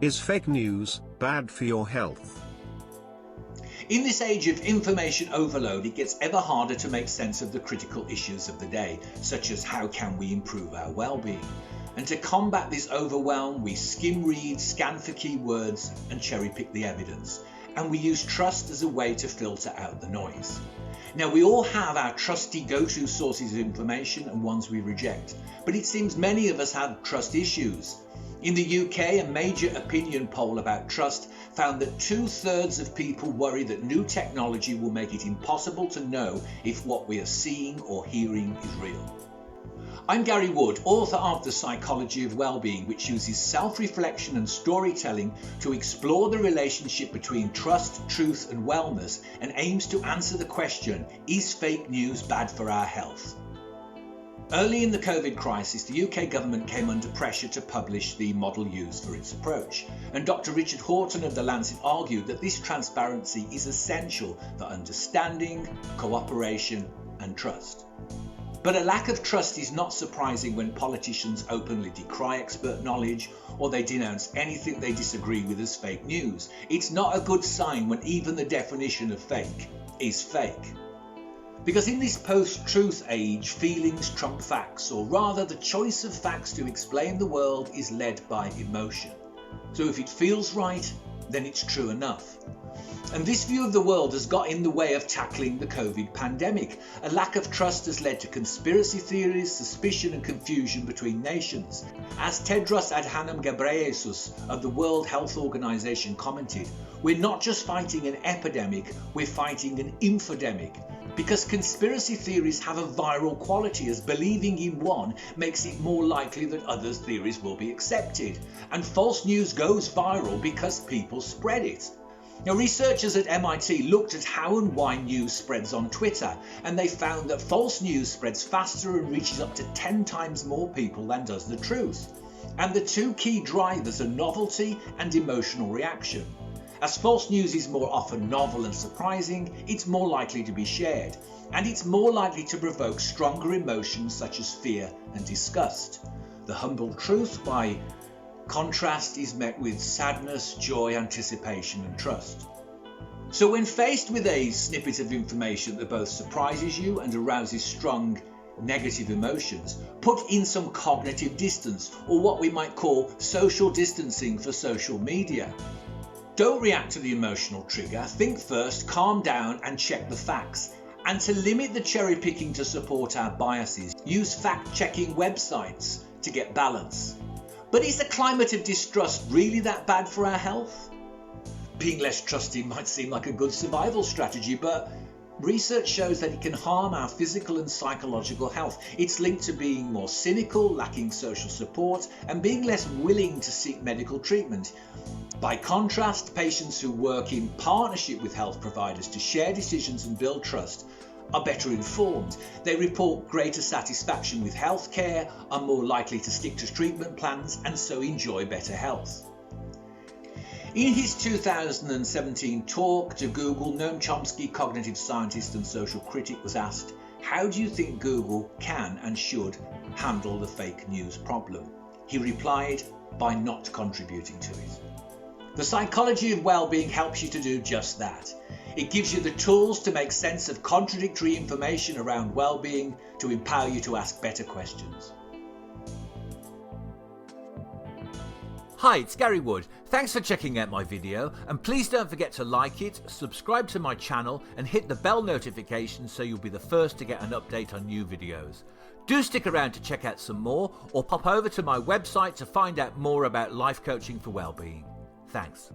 Is fake news bad for your health? In this age of information overload, it gets ever harder to make sense of the critical issues of the day, such as how can we improve our well-being. And to combat this overwhelm, we skim read, scan for keywords, and cherry pick the evidence. And we use trust as a way to filter out the noise. Now, we all have our trusty go-to sources of information and ones we reject, but it seems many of us have trust issues. In the UK, a major opinion poll about trust found that 2/3 of people worry that new technology will make it impossible to know if what we are seeing or hearing is real. I'm Gary Wood, author of The Psychology of Wellbeing, which uses self-reflection and storytelling to explore the relationship between trust, truth and wellness, and aims to answer the question, is fake news bad for our health? Early in the COVID crisis, the UK government came under pressure to publish the model used for its approach, and Dr. Richard Horton of The Lancet argued that this transparency is essential for understanding, cooperation and trust. But a lack of trust is not surprising when politicians openly decry expert knowledge or they denounce anything they disagree with as fake news. It's not a good sign when even the definition of fake is fake. Because in this post-truth age, feelings trump facts, or rather the choice of facts to explain the world is led by emotion. So if it feels right, then it's true enough. And this view of the world has got in the way of tackling the COVID pandemic. A lack of trust has led to conspiracy theories, suspicion and confusion between nations. As Tedros Adhanom Ghebreyesus of the World Health Organization commented, we're not just fighting an epidemic, we're fighting an infodemic. Because conspiracy theories have a viral quality, as believing in one makes it more likely that others' theories will be accepted. And false news goes viral because people spread it. Now, researchers at MIT looked at how and why news spreads on Twitter, and they found that false news spreads faster and reaches up to 10 times more people than does the truth. And the two key drivers are novelty and emotional reaction. As false news is more often novel and surprising, it's more likely to be shared, and it's more likely to provoke stronger emotions such as fear and disgust. The humble truth, by contrast, is met with sadness, joy, anticipation and trust. So when faced with a snippet of information that both surprises you and arouses strong negative emotions, put in some cognitive distance, or what we might call social distancing for social media. Don't react to the emotional trigger, think first, calm down and check the facts. And to limit the cherry picking to support our biases, use fact-checking websites to get balance. But is the climate of distrust really that bad for our health? Being less trusting might seem like a good survival strategy, but research shows that it can harm our physical and psychological health. It's linked to being more cynical, lacking social support, and being less willing to seek medical treatment. By contrast, patients who work in partnership with health providers to share decisions and build trust are better informed. They report greater satisfaction with healthcare, are more likely to stick to treatment plans, and so enjoy better health. In his 2017 talk to Google, Noam Chomsky, cognitive scientist and social critic, was asked, how do you think Google can and should handle the fake news problem? He replied, by not contributing to it. The Psychology of Wellbeing helps you to do just that. It gives you the tools to make sense of contradictory information around well-being, to empower you to ask better questions. Hi, it's Gary Wood. Thanks for checking out my video, and please don't forget to like it, subscribe to my channel and hit the bell notification so you'll be the first to get an update on new videos. Do stick around to check out some more, or pop over to my website to find out more about life coaching for wellbeing. Thanks.